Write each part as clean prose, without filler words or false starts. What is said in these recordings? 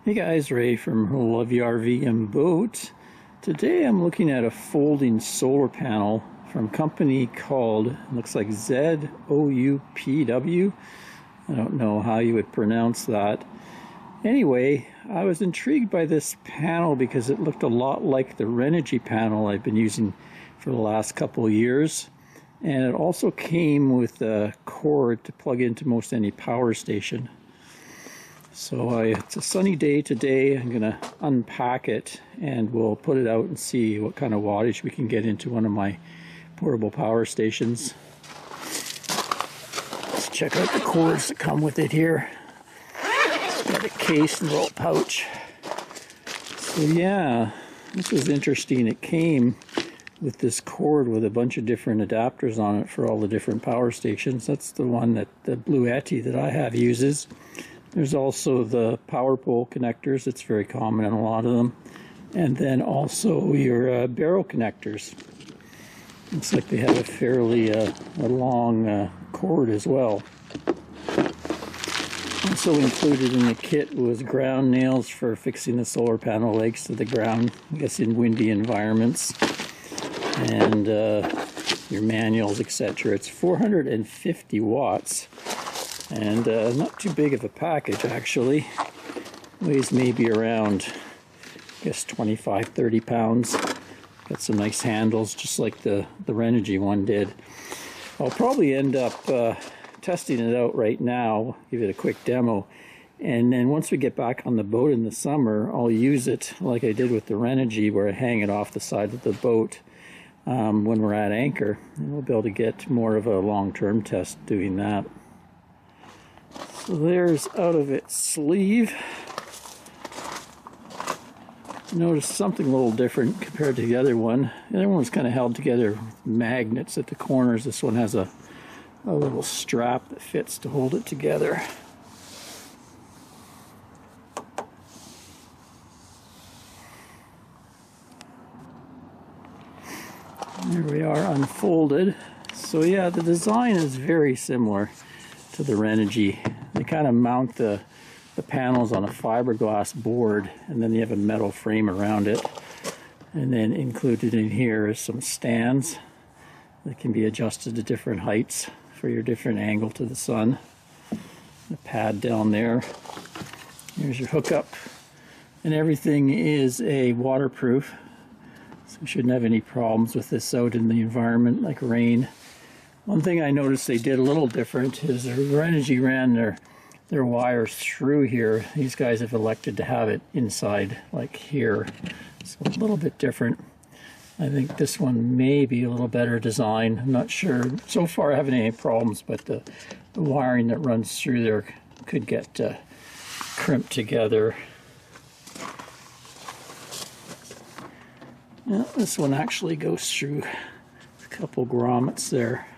Hey guys, Ray from Love RV and Boat. Today I'm looking at a folding solar panel from a company called, looks like ZOUPW. I don't know how you would pronounce that. Anyway, I was intrigued by this panel because it looked a lot like the Renogy panel I've been using for the last couple of years. And it also came with a cord to plug into most any power station. So it's a sunny day today. I'm going to unpack it and we'll put it out and see what kind of wattage we can get into one of my portable power stations. Let's check out the cords that come with it here. It's got a case and little pouch. So yeah, this was interesting. It came with this cord with a bunch of different adapters on it for all the different power stations. That's the one that the blue ETFE that I have uses. There's also the power pole connectors. It's very common in a lot of them. And then also your barrel connectors. Looks like they have a fairly a long cord as well. Also included in the kit was ground nails for fixing the solar panel legs to the ground, I guess in windy environments. And your manuals, etc. It's 450 watts. And not too big of a package, actually. Weighs maybe around, I guess, 25-30 pounds. Got some nice handles, just like the Renogy one did. I'll probably end up testing it out right now, give it a quick demo. And then once we get back on the boat in the summer, I'll use it like I did with the Renogy, where I hang it off the side of the boat when we're at anchor. And we'll be able to get more of a long-term test doing that. So there's out of its sleeve. Notice something a little different compared to the other one. The other one was kind of held together with magnets at the corners. This one has a little strap that fits to hold it together. There we are, unfolded. So yeah, the design is very similar to the Renogy. They kind of mount the panels on a fiberglass board, and then you have a metal frame around it. And then included in here is some stands that can be adjusted to different heights for your different angle to the sun. The pad down there. Here's your hookup. And everything is a waterproof, so you shouldn't have any problems with this out in the environment like rain. One thing I noticed they did a little different is the Renogy ran their wires through here. These guys have elected to have it inside, like here. So a little bit different. I think this one may be a little better design. I'm not sure. So far I haven't had any problems, but the wiring that runs through there could get crimped together. Now, this one actually goes through a couple grommets there.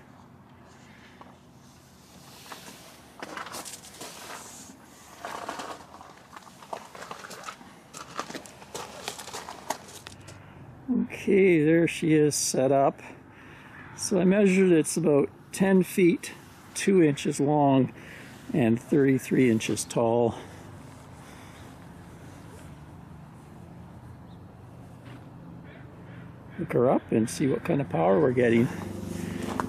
Okay, there she is set up. So I measured it's about 10 feet, 2 inches long, and 33 inches tall. Hook her up and see what kind of power we're getting.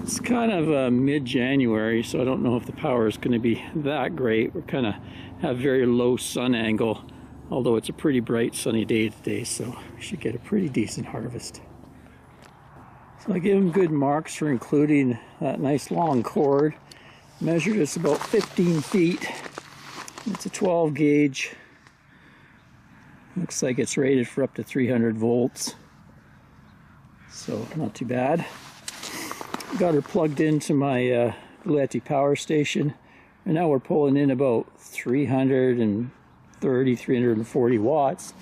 It's kind of mid-January, so I don't know if the power is going to be that great. We're kind of have very low sun angle. Although it's a pretty bright sunny day today, so we should get a pretty decent harvest. So I give them good marks for including that nice long cord. Measured it's about 15 feet. It's a 12 gauge. Looks like it's rated for up to 300 volts. So not too bad. Got her plugged into my blue ETFE power station. And now we're pulling in about 340 watts.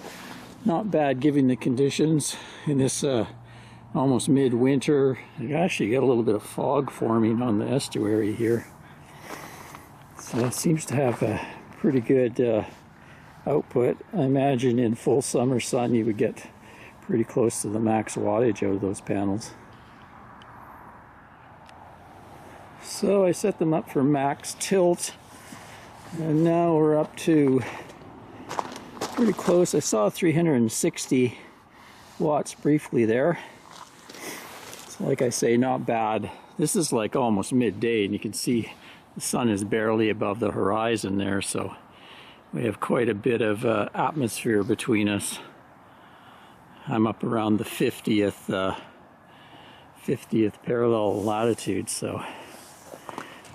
Not bad given the conditions in this almost midwinter. Gosh, you got a little bit of fog forming on the estuary here. So it seems to have a pretty good output. I imagine in full summer sun you would get pretty close to the max wattage out of those panels. So I set them up for max tilt, and now we're up to pretty close. I saw 360 watts briefly there. So like I say, not bad. This is like almost midday, and you can see the sun is barely above the horizon there, so we have quite a bit of atmosphere between us. I'm up around the 50th parallel latitude, so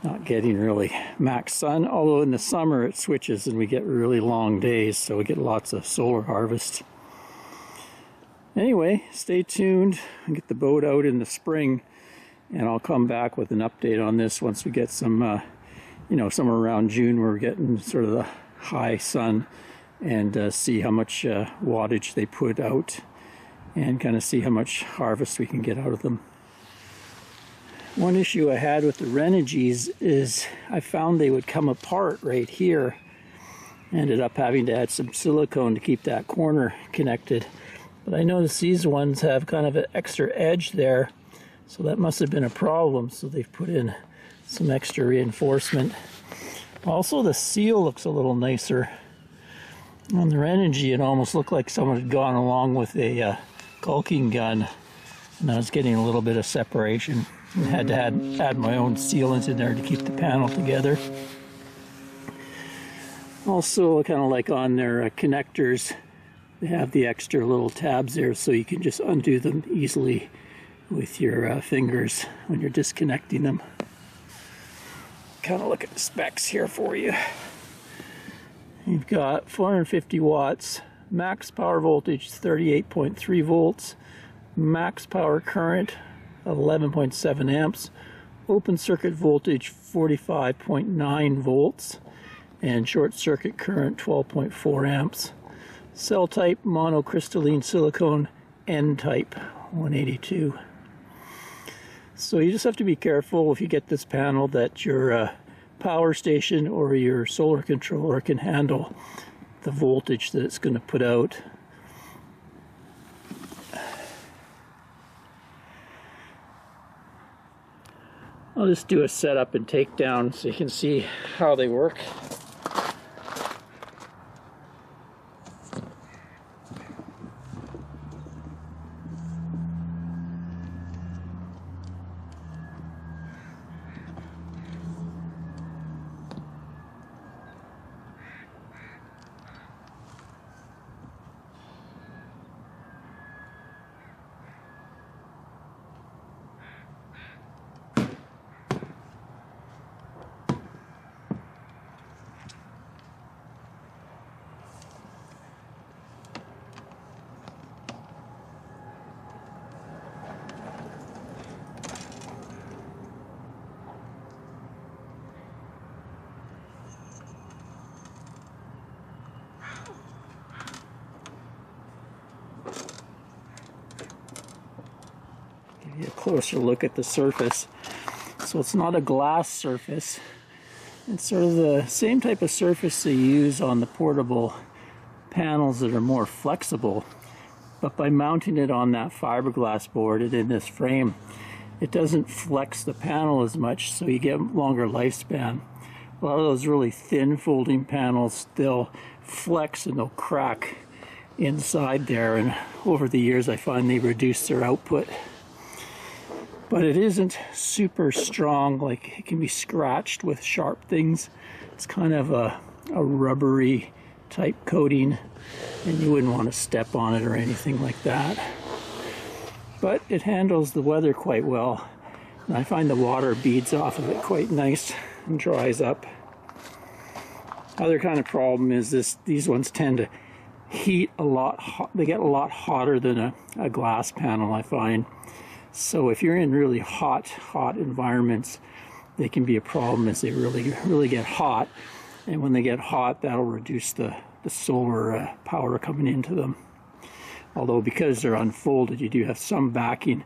not getting really max sun, although in the summer it switches and we get really long days, so we get lots of solar harvest. Anyway, stay tuned and get the boat out in the spring, and I'll come back with an update on this once we get some, you know, somewhere around June where we're getting sort of the high sun, and see how much wattage they put out and kind of see how much harvest we can get out of them. One issue I had with the Renogees is I found they would come apart right here. Ended up having to add some silicone to keep that corner connected. But I noticed these ones have kind of an extra edge there, so that must have been a problem. So they've put in some extra reinforcement. Also, the seal looks a little nicer. On the Renegee, it almost looked like someone had gone along with a caulking gun, and I was getting a little bit of separation. I had to add my own sealant in there to keep the panel together. Also, kind of like on their connectors, they have the extra little tabs there, so you can just undo them easily with your fingers when you're disconnecting them. Kind of look at the specs here for you. You've got 450 watts, max power voltage 38.3 volts, max power current of 11.7 amps, open circuit voltage 45.9 volts, and short circuit current 12.4 amps. Cell type monocrystalline silicone, N type 182. So you just have to be careful if you get this panel that your power station or your solar controller can handle the voltage that it's going to put out. I'll just do a setup and take down so you can see how they work. A closer look at the surface. So it's not a glass surface. It's sort of the same type of surface they use on the portable panels that are more flexible. But by mounting it on that fiberglass board and in this frame, it doesn't flex the panel as much, so you get longer lifespan. A lot of those really thin folding panels, they'll flex and they'll crack inside there, and over the years I find they reduce their output. But it isn't super strong, like it can be scratched with sharp things. It's kind of a rubbery type coating, and you wouldn't want to step on it or anything like that. But it handles the weather quite well, and I find the water beads off of it quite nice and dries up. Other kind of problem is these ones tend to heat a lot. They get a lot hotter than a glass panel, I find. So if you're in really hot environments, they can be a problem as they really get hot. And when they get hot, that'll reduce the solar power coming into them. Although because they're unfolded, you do have some backing.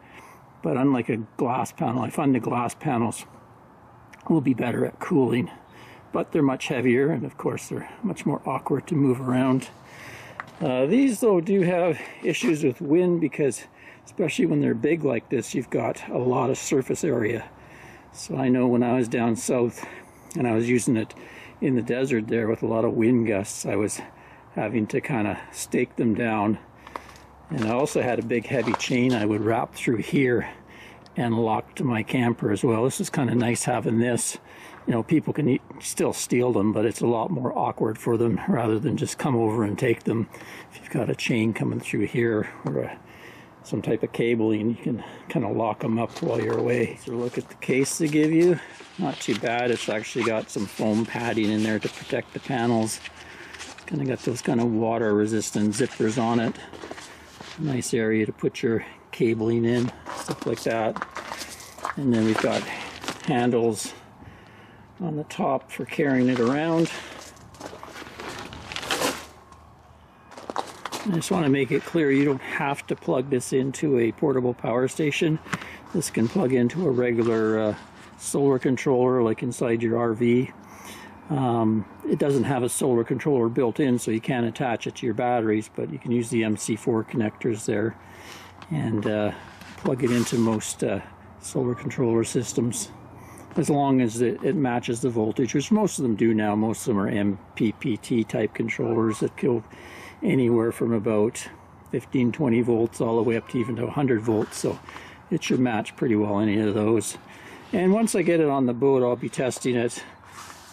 But unlike a glass panel, I find the glass panels will be better at cooling. But they're much heavier, and of course they're much more awkward to move around. These though do have issues with wind, because especially when they're big like this, you've got a lot of surface area. So I know when I was down south and I was using it in the desert there with a lot of wind gusts, I was having to kind of stake them down. And I also had a big heavy chain I would wrap through here and lock to my camper as well. This is kind of nice having this. You know, people can still steal them, but it's a lot more awkward for them rather than just come over and take them. If you've got a chain coming through here or some type of cabling, you can kind of lock them up while you're away. So look at the case they give you. Not too bad. It's actually got some foam padding in there to protect the panels. Kind of got those kind of water resistant zippers on it. Nice area to put your cabling in, stuff like that. And then we've got handles on the top for carrying it around. I just want to make it clear you don't have to plug this into a portable power station. This can plug into a regular solar controller like inside your RV. It doesn't have a solar controller built in, so you can't attach it to your batteries, but you can use the MC4 connectors there and plug it into most solar controller systems, as long as it matches the voltage, which most of them do now. Most of them are MPPT type controllers that go anywhere from about 15-20 volts all the way up to even to 100 volts, so it should match pretty well any of those. And once I get it on the boat, I'll be testing it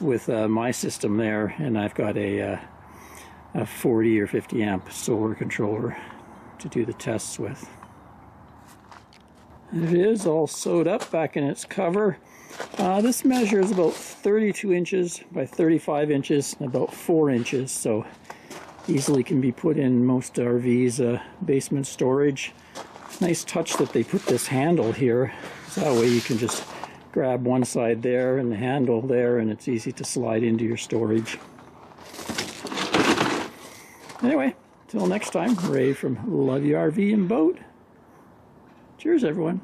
with my system there, and I've got a 40 or 50 amp solar controller to do the tests with. It is all sewed up back in its cover. This measures about 32 inches by 35 inches and about 4 inches, so easily can be put in most RVs' basement storage. Nice touch that they put this handle here, so that way you can just grab one side there and the handle there, and it's easy to slide into your storage. Anyway, till next time, Ray from Love You RV and Boat. Cheers, everyone.